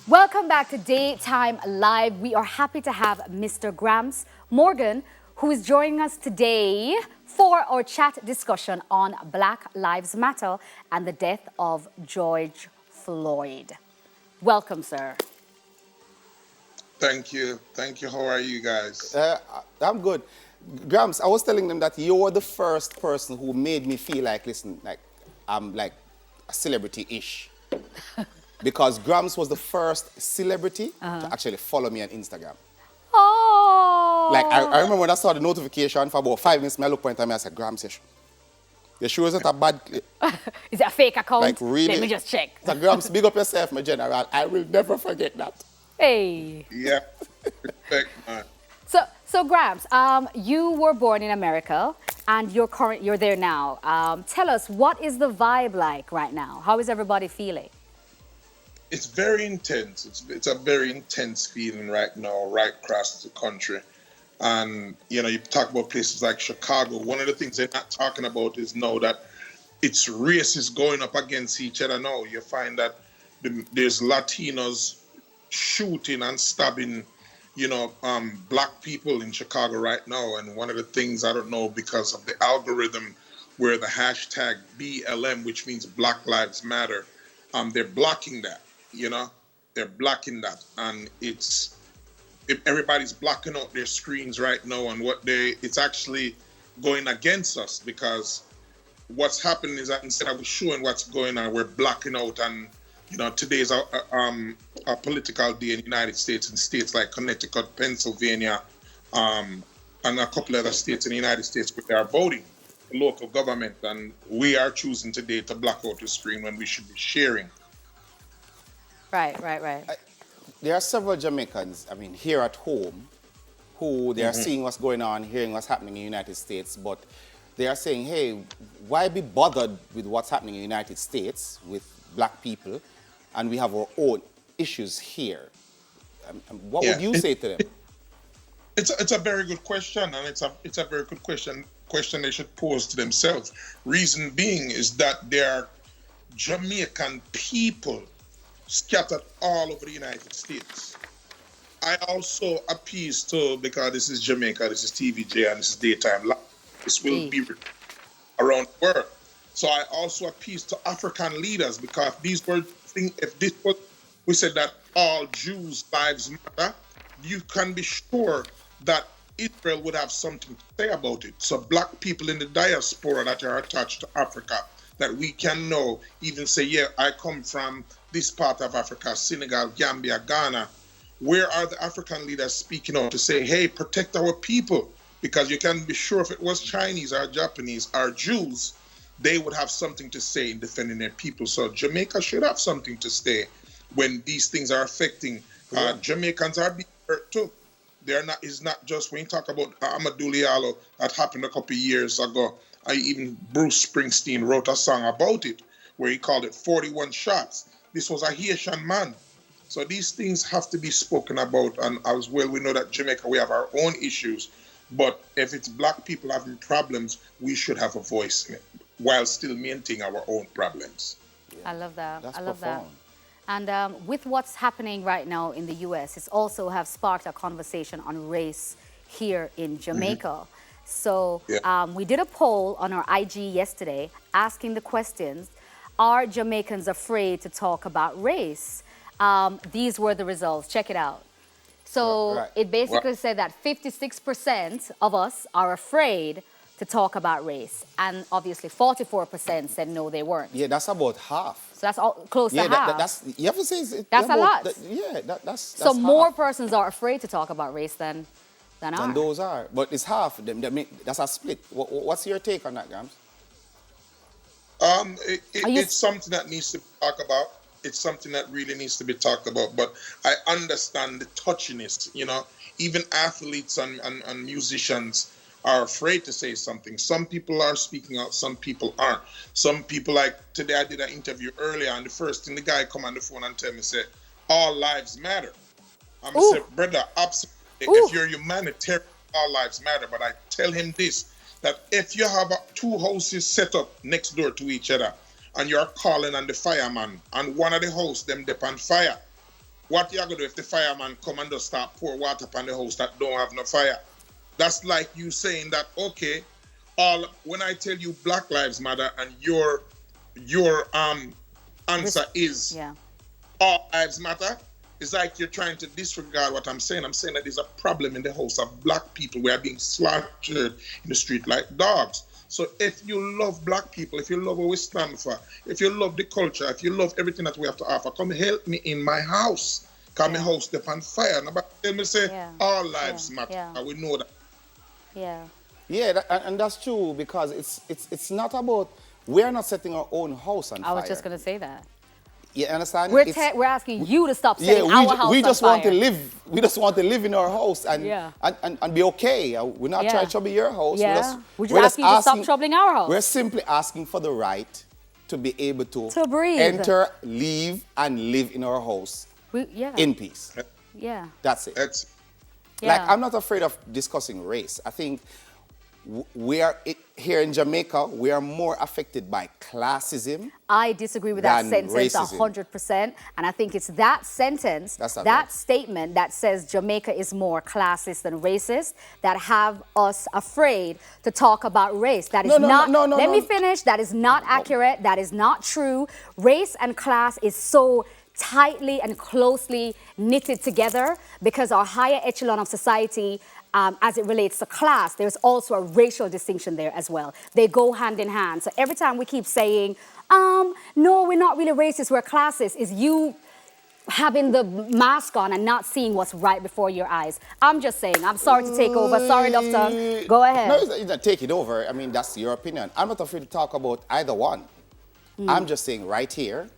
Welcome back to Daytime Live. We are happy to have Mr. Gramps Morgan, who is joining us today for our chat discussion on Black Lives Matter and the death of George Floyd. Welcome, sir. Thank you. Thank you. How are you guys? I'm good. Gramps, I was telling them that you're the first person who made me feel like, listen, like I'm like a celebrity-ish. Because Gramps was the first celebrity to actually follow me on Instagram. Oh. Like, I remember when I saw the notification for about 5 minutes, I looked point at me, I said, Gramps, you sure isn't a bad clip? Is it a fake account? Like, really? Let me just check. So, Gramps, big up yourself, my general. I will never forget that. Hey. Yeah. Respect, man. So Gramps, you were born in America and you're there now. Tell us, what is the vibe like right now? How is everybody feeling? It's very intense. It's a very intense feeling right now, right across the country. And you talk about places like Chicago. One of the things they're not talking about is now that it's races going up against each other now. You find that there's Latinos shooting and stabbing, black people in Chicago right now. And one of the things, I don't know, because of the algorithm where the hashtag BLM, which means Black Lives Matter, they're blocking that, they're blocking that. And everybody's blocking out their screens right now, and it's actually going against us, because what's happening is that instead of showing what's going on, we're blocking out. And today is a political day in the United States, in states like Connecticut, Pennsylvania, and a couple other states in the United States where they are voting for local government, and we are choosing today to block out the screen when we should be sharing. Right. There are several Jamaicans, here at home, who they are seeing what's going on, hearing what's happening in the United States, but they are saying, hey, why be bothered with what's happening in the United States with black people, and we have our own issues here? What would you say to them? It's a very good question, and it's a very good question they should pose to themselves. Reason being is that there are Jamaican people scattered all over the United States. I also appease to, because this is Jamaica, this is TVJ, and this is Daytime Live. This will be around the world. So I also appease to African leaders, because if this was, we said that all Jews' lives matter, you can be sure that Israel would have something to say about it. So black people in the diaspora that are attached to Africa, that we can know, even say, yeah, I come from this part of Africa, Senegal, Gambia, Ghana. Where are the African leaders speaking out to say, hey, protect our people? Because you can be sure if it was Chinese or Japanese or Jews, they would have something to say in defending their people. So Jamaica should have something to say when these things are affecting. Jamaicans are being hurt too. It's not just when you talk about Amadou Diallo that happened a couple of years ago. Even Bruce Springsteen wrote a song about it where he called it 41 shots. This was a Haitian man. So these things have to be spoken about. And as well, we know that Jamaica, we have our own issues. But if it's black people having problems, we should have a voice in it while still maintaining our own problems. Yeah. I love that. That's I love profound. that. And with what's happening right now in the US, it's also have sparked a conversation on race here in Jamaica. So we did a poll on our IG yesterday asking the questions, are Jamaicans afraid to talk about race? These were the results. Check it out. So it basically said that 56% of us are afraid to talk about race. And obviously 44% said no, they weren't. Yeah, that's about half. So that's close to half. That's, you have to say, that's a lot. That's so more half. persons are afraid to talk about race than are. And those are. But it's half. That's a split. What's your take on that, Gramps? It's something that needs to be talked about. It's something that really needs to be talked about. But I understand the touchiness, Even athletes and musicians are afraid to say something. Some people are speaking out, some people aren't. Some people, like today I did an interview earlier, and the first thing the guy come on the phone and tell me, say, all lives matter. I'm going to say, brother, absolutely. If you're humanitarian, all lives matter. But I tell him this, that if you have two houses set up next door to each other, and you're calling on the fireman, and one of the house them dip on fire, What you gonna do if the fireman come and just start pour water upon the house that don't have no fire? That's like you saying that, okay, all when I tell you Black Lives Matter and your answer is Yeah. all lives matter, it's like you're trying to disregard what I'm saying. I'm saying that there's a problem in the house of black people. We are being slaughtered in the street like dogs. So if you love black people, if you love what we stand for, if you love the culture, if you love everything that we have to offer, come help me in my house. Come my house up on fire. Nobody tell me say all lives matter. We know that. Yeah. Yeah, and that's true because it's not about, we're not setting our own house on fire. I was just going to say that. You understand? We're asking you to stop setting our house we on just fire. want to live. We just want to live in our house and be okay. We're not trying to trouble your house. Yeah. We're just asking you to stop troubling our house. We're simply asking for the right to be able to breathe, enter, leave, and live in our house in peace. Yeah. That's it. Yeah. Like, I'm not afraid of discussing race. I think here in Jamaica, we are more affected by classism. I disagree with that sentence racism. 100%. And I think it's that sentence, that statement that says Jamaica is more classist than racist that have us afraid to talk about race. That is let me finish. That is not accurate. That is not true. Race and class is so tightly and closely knitted together because our higher echelon of society, as it relates to class, there's also a racial distinction there as well. They go hand in hand. So every time we keep saying, no, we're not really racist, we're classist, is you having the mask on and not seeing what's right before your eyes. I'm just saying, I'm sorry to take over. Sorry, Doctor. Go ahead. No, it's not take it over. I mean, that's your opinion. I'm not afraid to talk about either one. I'm just saying right here,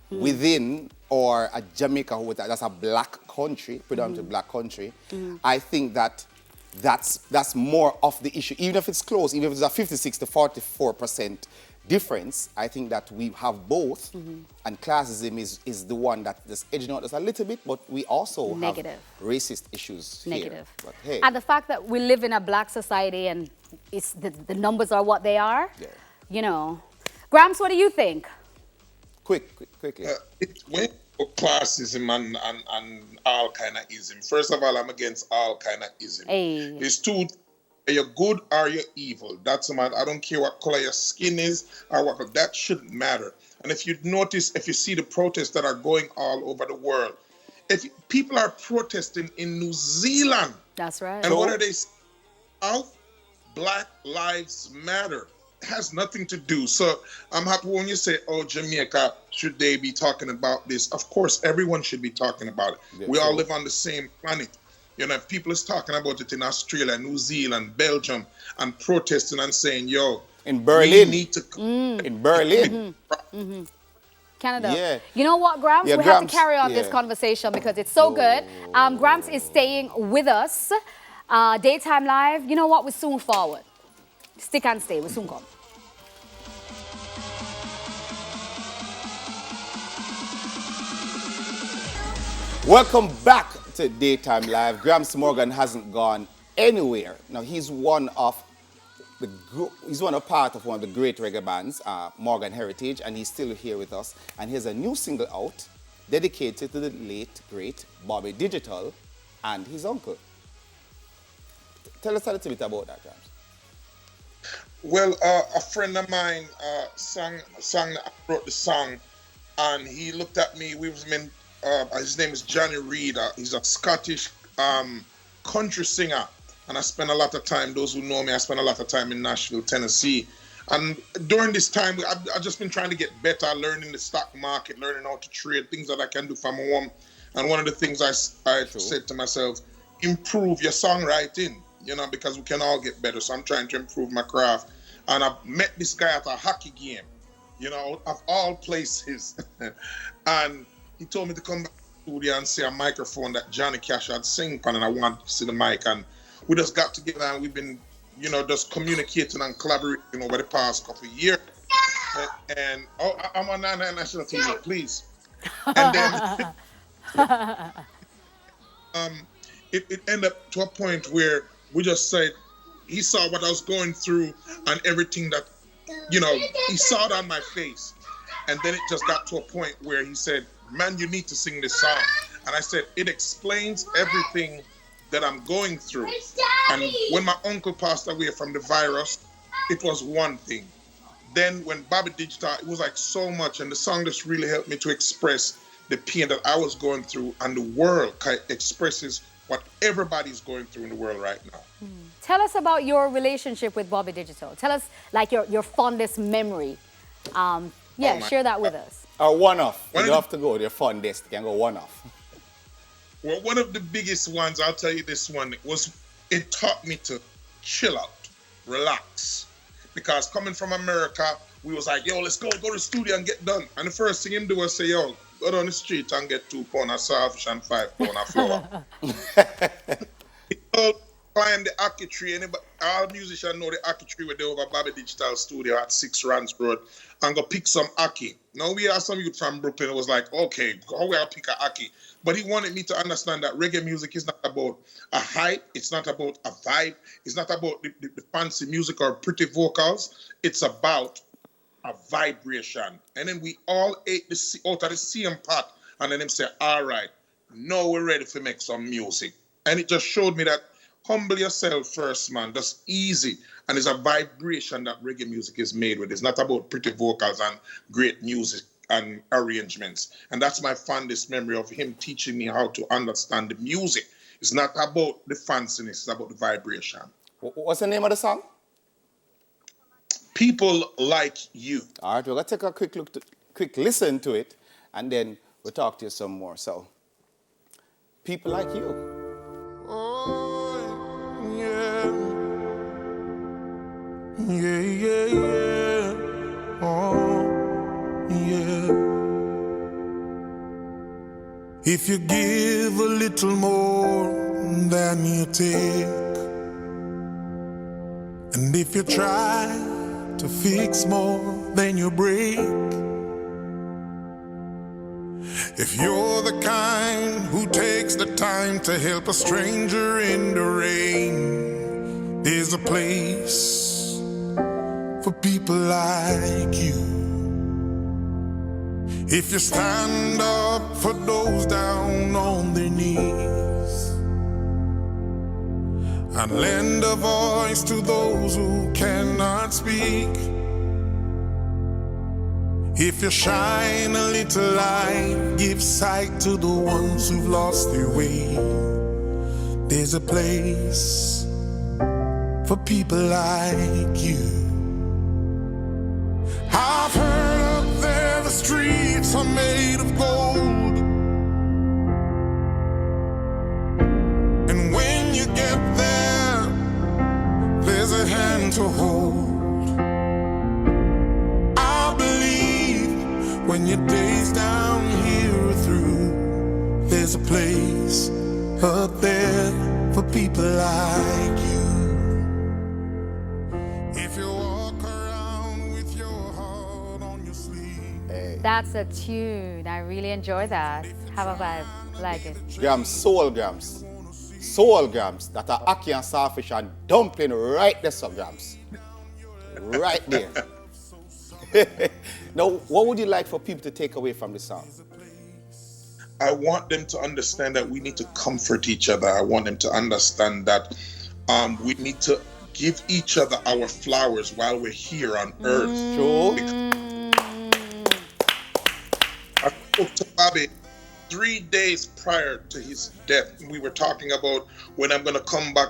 within or a Jamaica, that's a black country, predominantly black country, I think that's more of the issue. Even if it's close, even if it's a 56 to 44% difference, I think that we have both, and classism is the one that is edging out us a little bit, but we also have racist issues here. But, hey. And the fact that we live in a black society and it's the numbers are what they are, you know. Gramps, what do you think? Quickly. When classism and all kind of ism. First of all, I'm against all kind of ism. It's two. You're good or you're evil. That's a matter. I don't care what color your skin is or what. That shouldn't matter. And if you notice, if you see the protests that are going all over the world, if people are protesting in New Zealand, that's right. And what are they? Black Lives Matter. Has nothing to do. So I'm happy when you say, oh, Jamaica, should they be talking about this? Of course, everyone should be talking about it. We all live on the same planet. You know, if people is talking about it in Australia, New Zealand, Belgium, and protesting and saying, yo, in Berlin, we need to in Berlin. Canada. Yeah. You know what, Gramps? We have to carry on this conversation because it's so good. Gramps is staying with us. Daytime Live. You know what? We're soon forward. Stick and stay. We'll soon come. Welcome back to Daytime Live. Gramps Morgan hasn't gone anywhere. Now he's one of part of one of the great reggae bands, Morgan Heritage, and he's still here with us. And he has a new single out dedicated to the late great Bobby Digital and his uncle. Tell us a little bit about that, Gramps. Well, a friend of mine wrote the song, and he looked at me. His name is Johnny Reid. He's a Scottish country singer, and I spent a lot of time. Those who know me, I spent a lot of time in Nashville, Tennessee. And during this time, I've just been trying to get better, learning the stock market, learning how to trade, things that I can do from home. And one of the things I said to myself, improve your songwriting, you know, because we can all get better. So I'm trying to improve my craft. And I met this guy at a hockey game, you know, of all places. And he told me to come back to the studio and see a microphone that Johnny Cash had sing on, and I wanted to see the mic. And we just got together and we've been, you know, just communicating and collaborating over the past couple of years. And I'm on national TV, please. And then it ended up to a point where we just said, he saw what I was going through and everything that, you know, he saw it on my face. And then it just got to a point where he said, man, you need to sing this song. And I said, it explains everything that I'm going through. And when my uncle passed away from the virus, it was one thing. Then when Bobby Digital, it was like so much, and the song just really helped me to express the pain that I was going through, and the world kind of expresses what everybody's going through in the world right now. Tell us about your relationship with Bobby Digital. Tell us like your fondest memory. Share that with us. Or one-off. You don't have to go your fondest. You can go one-off. Well, one of the biggest ones, I'll tell you this one, it taught me to chill out, relax. Because coming from America, we was like, yo, let's go to the studio and get done. And the first thing him do was say, yo, go down the street and get 2 pounds of saltfish and 5 pounds of flour. People climb the Aki tree. All musicians know the Aki tree where they over Bobby Digital Studio at 6 Rands Road and go pick some Aki. Now we have some youth from Brooklyn who was like, okay, how will I pick a Aki? But he wanted me to understand that reggae music is not about a hype. It's not about a vibe. It's not about the fancy music or pretty vocals. It's about a vibration. And then we all ate out of the same pot. And then him say, all right, now we're ready to make some music. And it just showed me that humble yourself first, man. That's easy. And it's a vibration that reggae music is made with. It's not about pretty vocals and great music and arrangements. And that's my fondest memory of him teaching me how to understand the music. It's not about the fanciness, it's about the vibration. What's the name of the song? People Like You. All right, we're going to take a quick listen to it, and then we'll talk to you some more. So, People Like You. Oh, yeah. Yeah, yeah, yeah. Oh, yeah. If you give a little more than you take, and if you try to fix more than you break, if you're the kind who takes the time to help a stranger in the rain, there's a place for people like you. If you stand up for those down on their knees and lend a voice to those who cannot speak, if you shine a little light, give sight to the ones who've lost their way, there's a place for people like you. I've heard up there the streets are made of gold, and when you get there, there's a hand to hold. I believe when your days down here are through, there's a place up there for people like you. If you walk around with your heart on your sleeve. That's a tune. I really enjoy that. Have a vibe. Like it. Gramps, soul Gramps. Soul Gramps. That are ackee and saltfish and dumpling right there, so Gramps. Right there. Now, what would you like for people to take away from this song? I want them to understand that we need to comfort each other. I want them to understand that we need to give each other our flowers while we're here on earth. Sure. I spoke to Bobby 3 days prior to his death. We were talking about when I'm going to come back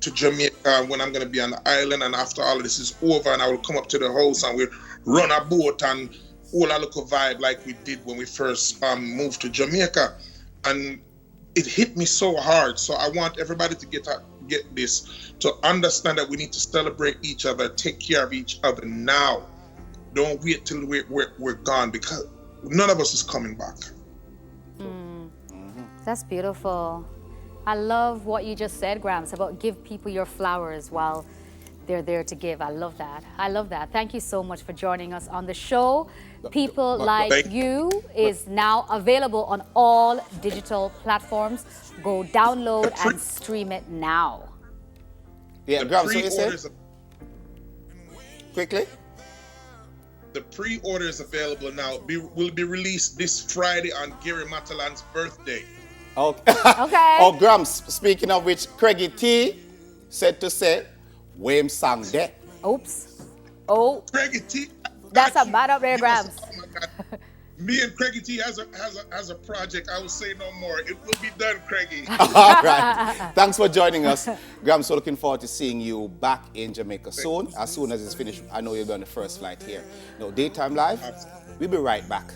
to Jamaica, when I'm going to be on the island, and after all of this is over, and I will come up to the house and we'll run a boat and all a little vibe like we did when we first moved to Jamaica. And it hit me so hard. So I want everybody to get this, to understand that we need to celebrate each other, take care of each other now. Don't wait till we're gone, because none of us is coming back. That's beautiful. I love what you just said, Gramps, about give people your flowers while they're there to give. I love that. I love that. Thank you so much for joining us on the show. People Like You is now available on all digital platforms. Go download and stream it now. Yeah, Gramps, what you say? Quickly. The pre-order is available now. Will be released this Friday on Gary Matalan's birthday. Okay. Okay. Oh, Gramps, speaking of which, Craigie T said to say, Wham sang there. Oops. Oh, Craigie T. that's a bad up there, Gramps. Oh my God. Me and Craigie T has a project. I will say no more. It will be done, Craigie. All right. Thanks for joining us. Gramps, so looking forward to seeing you back in Jamaica soon. As soon as it's finished, I know you'll be on the first flight here. No, Daytime Live. Absolutely. We'll be right back.